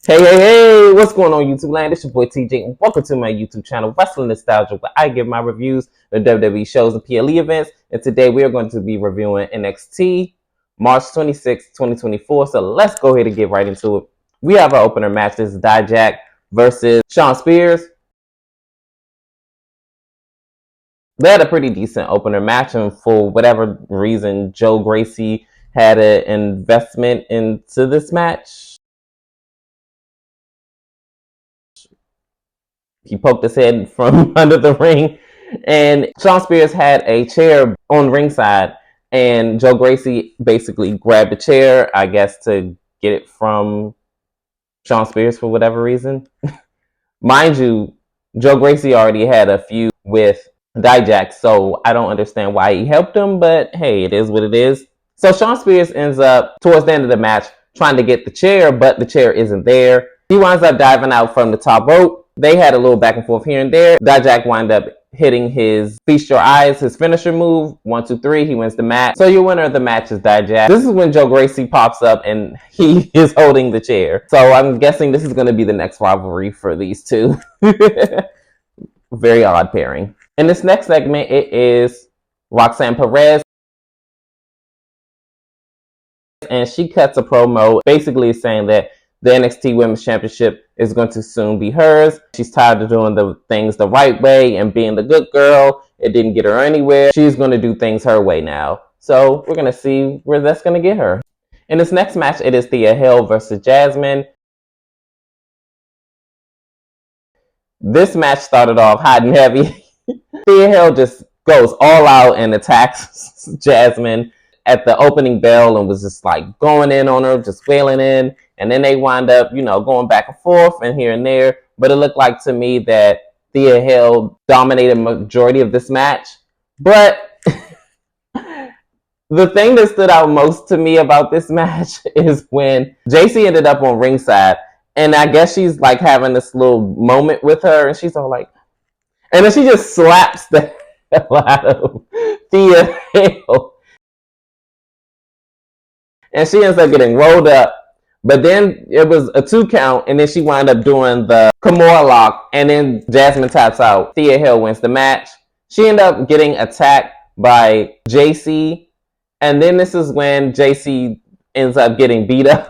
Hey, what's going on YouTube land? It's your boy TJ and welcome to my YouTube channel, Wrestling Nostalgia, where I give my reviews of WWE shows and PLE events. And today we are going to be reviewing NXT March 26, 2024. So let's go ahead and get right into it. We have our opener match. This is Dijak versus Shawn Spears. They had a pretty decent opener match, and for whatever reason, Joe Gracie had an investment into this match. He poked his head from under the ring, and Shawn Spears had a chair on ringside, and Joe Gracie basically grabbed the chair, I guess, to get it from Shawn Spears for whatever reason. Mind you, Joe Gracie already had a feud with Dijak, so I don't understand why he helped him, but hey, it is what it is. So Shawn Spears ends up, towards the end of the match, trying to get the chair, but the chair isn't there. He winds up diving out from the top rope. They had a little back and forth here and there. Dijak wind up hitting his Feast Your Eyes, his finisher move. 1, 2, 3, he wins the match. So your winner of the match is Dijak. This is when Joe Gracie pops up and he is holding the chair. So I'm guessing this is going to be the next rivalry for these two. Very odd pairing. In this next segment, it is Roxanne Perez. And she cuts a promo basically saying that the NXT Women's Championship is going to soon be hers. She's tired of doing the things the right way and being the good girl. It didn't get her anywhere. She's going to do things her way now. So we're going to see where that's going to get her. In this next match, it is Thea Hale versus Jasmine. This match started off hot and heavy. Thea Hale just goes all out and attacks Jasmine at the opening bell and was just like going in on her, just wailing in. And then they wind up, going back and forth and here and there. But it looked like to me that Thea Hale dominated majority of this match. But the thing that stood out most to me about this match is when JC ended up on ringside. And I guess she's like having this little moment with her. And she's all like, and then she just slaps the hell out of Thea Hale. And she ends up getting rolled up. But then it was a 2 count, and then she wound up doing the Kimura lock, and then Jasmine taps out. Thea Hale wins the match. She ended up getting attacked by JC, and then this is when JC ends up getting beat up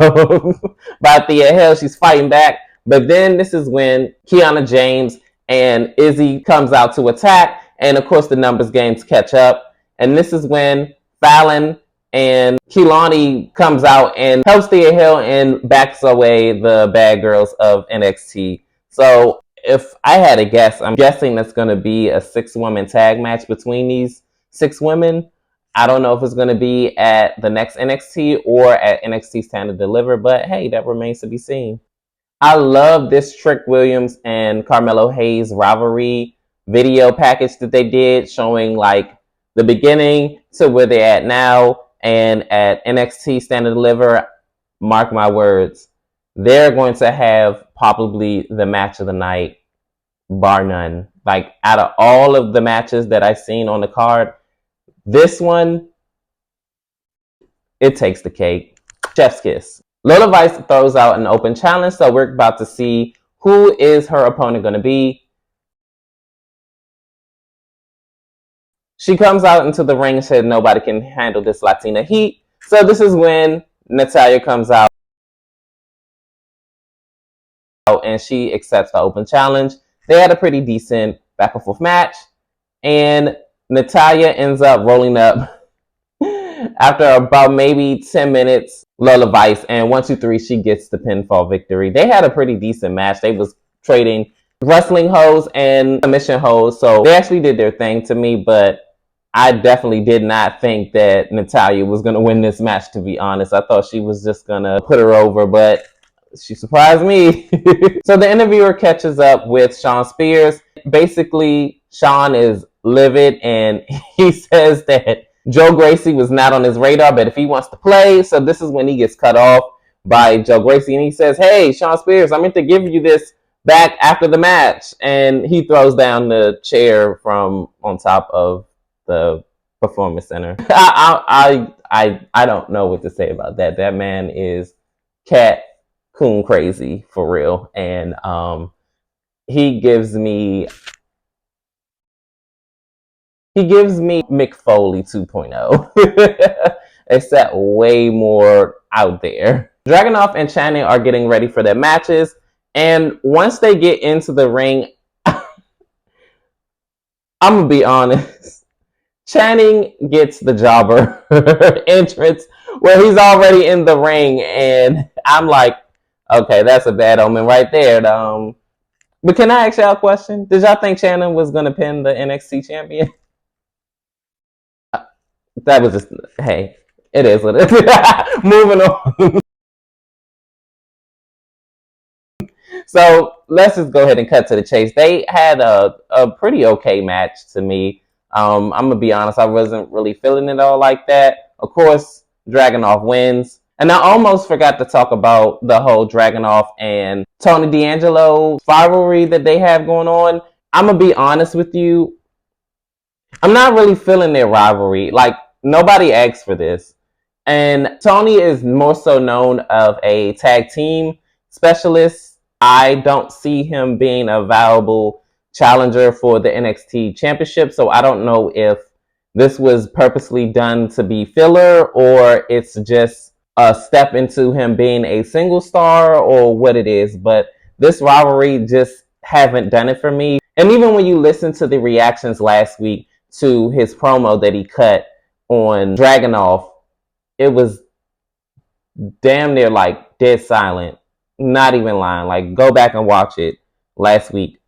by Thea Hale. She's fighting back, but then this is when Kiana James and Izzy comes out to attack, and of course the numbers games catch up, and this is when Fallon and Kehlani comes out and helps Thea Hale and backs away the bad girls of NXT. So if I had to guess, I'm guessing that's going to be a 6-woman tag match between these 6 women. I don't know if it's going to be at the next NXT or at NXT Stand and Deliver, but hey, that remains to be seen. I love this Trick Williams and Carmelo Hayes rivalry video package that they did, showing like the beginning to where they're at now. And at NXT Stand and Deliver, mark my words, they're going to have probably the match of the night, bar none. Like, out of all of the matches that I've seen on the card, this one, it takes the cake. Chef's kiss. Lola Vice throws out an open challenge, so we're about to see who is her opponent going to be. She comes out into the ring and said nobody can handle this Latina heat. So this is when Natalya comes out and she accepts the open challenge. They had a pretty decent back and forth match. And Natalya ends up rolling up after about maybe 10 minutes, Lola Vice. And 1, 2, 3, she gets the pinfall victory. They had a pretty decent match. They was trading wrestling hoes and submission hoes. So they actually did their thing to me, but I definitely did not think that Natalya was going to win this match, to be honest. I thought she was just going to put her over, but she surprised me. So the interviewer catches up with Shawn Spears. Basically, Shawn is livid, and he says that Joe Gracie was not on his radar, but if he wants to play, so this is when he gets cut off by Joe Gracie, and he says, hey, Shawn Spears, I meant to give you this back after the match. And he throws down the chair from on top of the Performance Center. I don't know what to say about that. That man is cat coon crazy for real, and he gives me Mick Foley 2.0, except way more out there. Dragunov and Channing are getting ready for their matches, and once they get into the ring, I'm gonna be honest. Channing gets the jobber entrance where he's already in the ring, and I'm like, okay, that's a bad omen right there. But can I ask y'all a question? Did y'all think Channing was gonna pin the NXT champion? That was just, hey, it is what it is. Moving on. So let's just go ahead and cut to the chase. They had a pretty okay match to me. I'm gonna be honest, I wasn't really feeling it all like that. Of course, Dragunov wins. And I almost forgot to talk about the whole Dragunov and Tony D'Angelo rivalry that they have going on. I'm gonna be honest with you, I'm not really feeling their rivalry. Like, nobody asked for this. And Tony is more so known of a tag team specialist. I don't see him being a viable challenger for the NXT championship. So I don't know if this was purposely done to be filler or it's just a step into him being a single star or what it is. But this rivalry just haven't done it for me. And even when you listen to the reactions last week to his promo that he cut on Dragunov, it was damn near like dead silent. Not even lying. Like, go back and watch it last week.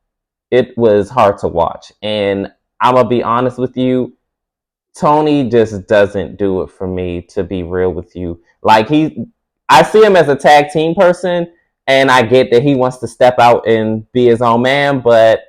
It was hard to watch. And I'm going to be honest with you, Tony just doesn't do it for me, to be real with you. Like, I see him as a tag team person, and I get that he wants to step out and be his own man, but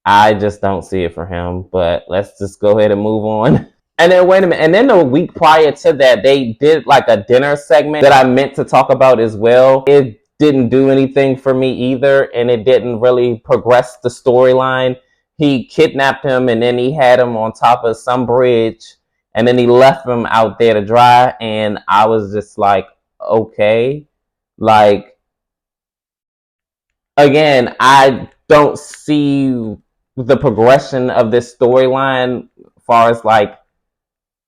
I just don't see it for him. But let's just go ahead and move on. And then wait a minute. And then the week prior to that, they did like a dinner segment that I meant to talk about as well. It didn't do anything for me either, and it didn't really progress the storyline. He kidnapped him, and then he had him on top of some bridge, and then he left him out there to dry. And I was just like, okay, like, again, I don't see the progression of this storyline as far as like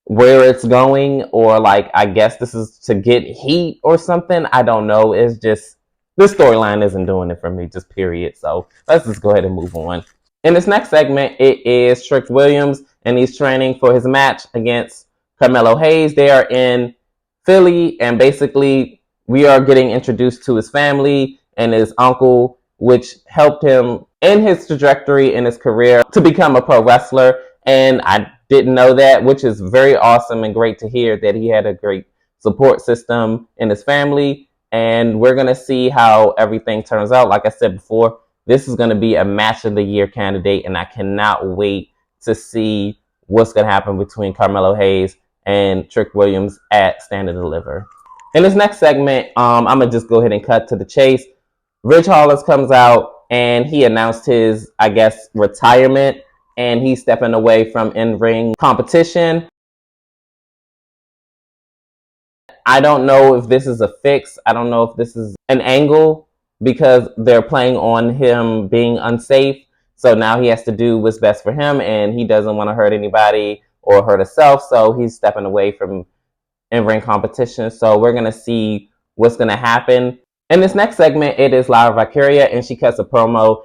where it's going, or like, I guess this is to get heat or something. I don't know. It's just, this storyline isn't doing it for me, just period. So let's just go ahead and move on. In this next segment, it is Trick Williams, and he's training for his match against Carmelo Hayes. They are in Philly, and basically we are getting introduced to his family and his uncle, which helped him in his trajectory in his career to become a pro wrestler. And I didn't know that, which is very awesome and great to hear that he had a great support system in his family. And we're going to see how everything turns out. Like I said before, this is going to be a match of the year candidate, and I cannot wait to see what's going to happen between Carmelo Hayes and Trick Williams at Stand and Deliver. In this next segment, I'm going to just go ahead and cut to the chase. Ridge Hollis comes out, and he announced his, I guess, retirement, and he's stepping away from in-ring competition. I don't know if this is a fix. I don't know if this is an angle, because they're playing on him being unsafe. So now he has to do what's best for him, and he doesn't want to hurt anybody or hurt himself. So he's stepping away from in-ring competition. So we're going to see what's going to happen. In this next segment, it is Lyra Valkyria, and she cuts a promo.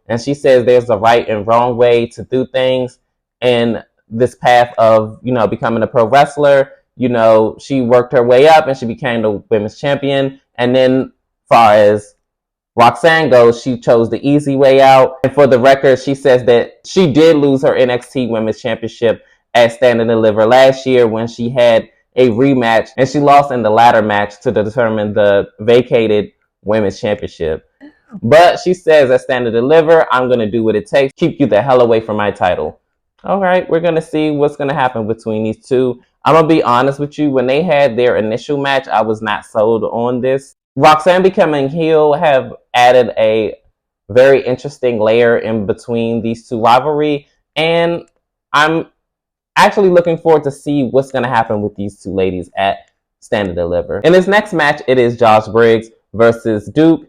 And she says there's a right and wrong way to do things in this path of, becoming a pro wrestler. She worked her way up and she became the women's champion. And then, far as Roxanne goes, she chose the easy way out. And for the record, she says that she did lose her NXT Women's Championship at Stand and Deliver last year when she had a rematch, and she lost in the ladder match to determine the vacated Women's Championship. But she says at Stand and Deliver, I'm going to do what it takes to keep you the hell away from my title. All right, we're going to see what's going to happen between these two. I'm going to be honest with you. When they had their initial match, I was not sold on this. Roxanne becoming heel have added a very interesting layer in between these two rivalry. And I'm actually looking forward to see what's going to happen with these two ladies at Stand and Deliver. In this next match, it is Josh Briggs versus Duke.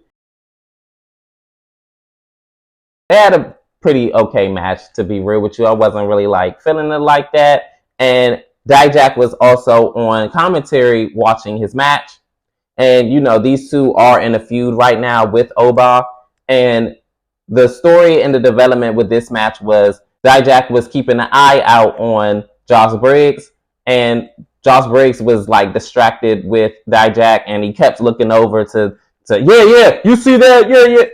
They had a pretty okay match, to be real with you. I wasn't really like feeling it like that. And Dijak was also on commentary watching his match. And, you know, these two are in a feud right now with Oba. And the story and the development with this match was Dijak was keeping an eye out on Josh Briggs. And Josh Briggs was like distracted with Dijak. And he kept looking over to yeah, you see that? Yeah.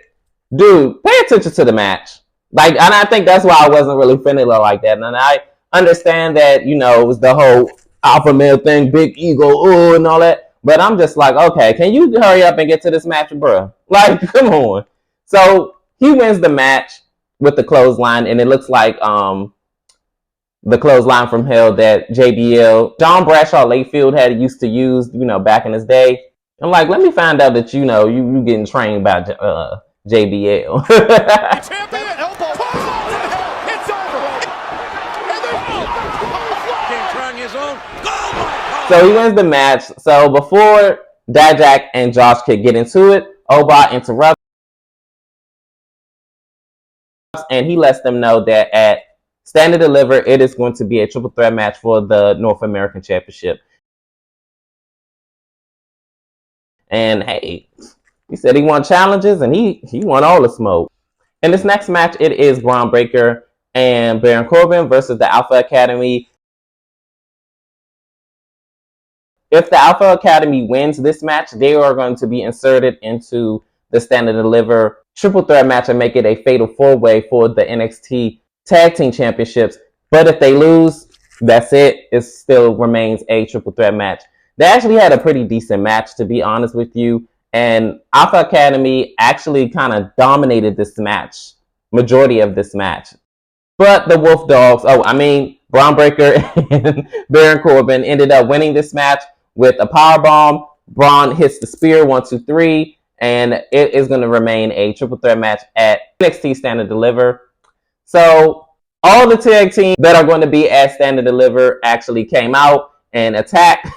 Dude, pay attention to the match. Like, and I think that's why I wasn't really feeling it like that. And I understand that, you know, it was the whole alpha male thing, big ego, and all that. But I'm just like, okay, can you hurry up and get to this match, bro? Like, come on. So he wins the match with the clothesline, and it looks like the clothesline from hell that JBL, John Bradshaw Layfield had used to use, you know, back in his day. I'm like, let me find out that, you know, you getting trained by JBL. So he wins the match. So before Dijak and Josh could get into it, Oba interrupts and he lets them know that at Stand and Deliver, it is going to be a triple threat match for the North American Championship. And hey, he said he won challenges and he won all the smoke. In this next match, it is Braun Breaker and Baron Corbin versus the Alpha Academy. If the Alpha Academy wins this match, they are going to be inserted into the Stand and Deliver triple threat match and make it a fatal four-way for the NXT Tag Team Championships. But if they lose, that's it. It still remains a triple threat match. They actually had a pretty decent match, to be honest with you. And Alpha Academy actually kind of dominated this match, majority of this match. But the Wolf Dogs, Braun Breaker and Baron Corbin ended up winning this match with a powerbomb. Braun hits the spear, 1, 2, 3, and it is going to remain a triple threat match at NXT Stand and Deliver. So all the tag teams that are going to be at Stand and Deliver actually came out and attacked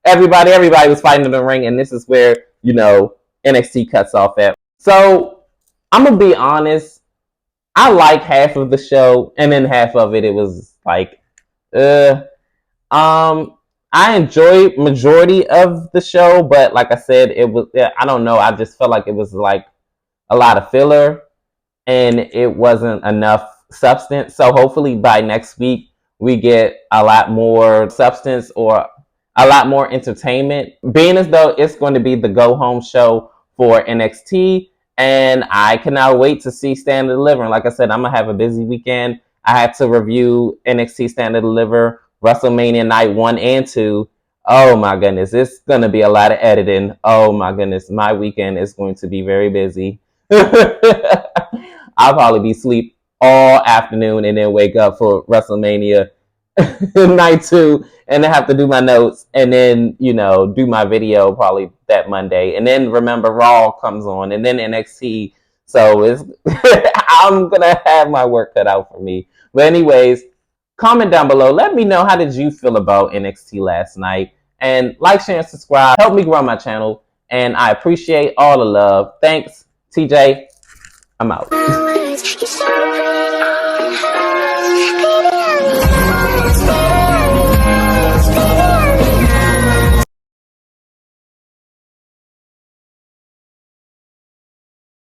everybody. Everybody was fighting in the ring, and this is where, you know, NXT cuts off at. So I'm going to be honest. I like half of the show, and then half of it was like, I enjoyed majority of the show, but like I said, it was, I don't know, I just felt like it was like a lot of filler, and it wasn't enough substance. So hopefully by next week, we get a lot more substance or a lot more entertainment, being as though it's going to be the go-home show for NXT. And I cannot wait to see Stand and Deliver. And like I said, I'm going to have a busy weekend. I had to review NXT Stand and Deliver, WrestleMania Night 1 and 2. Oh my goodness, it's going to be a lot of editing. Oh my goodness, my weekend is going to be very busy. I'll probably be asleep all afternoon and then wake up for WrestleMania Night 2 and then have to do my notes and then, you know, do my video probably that Monday. And then remember Raw comes on and then NXT. So it's I'm going to have my work cut out for me. But anyways, comment down below. Let me know, how did you feel about NXT last night? And like, share, and subscribe. Help me grow my channel. And I appreciate all the love. Thanks, TJ. I'm out.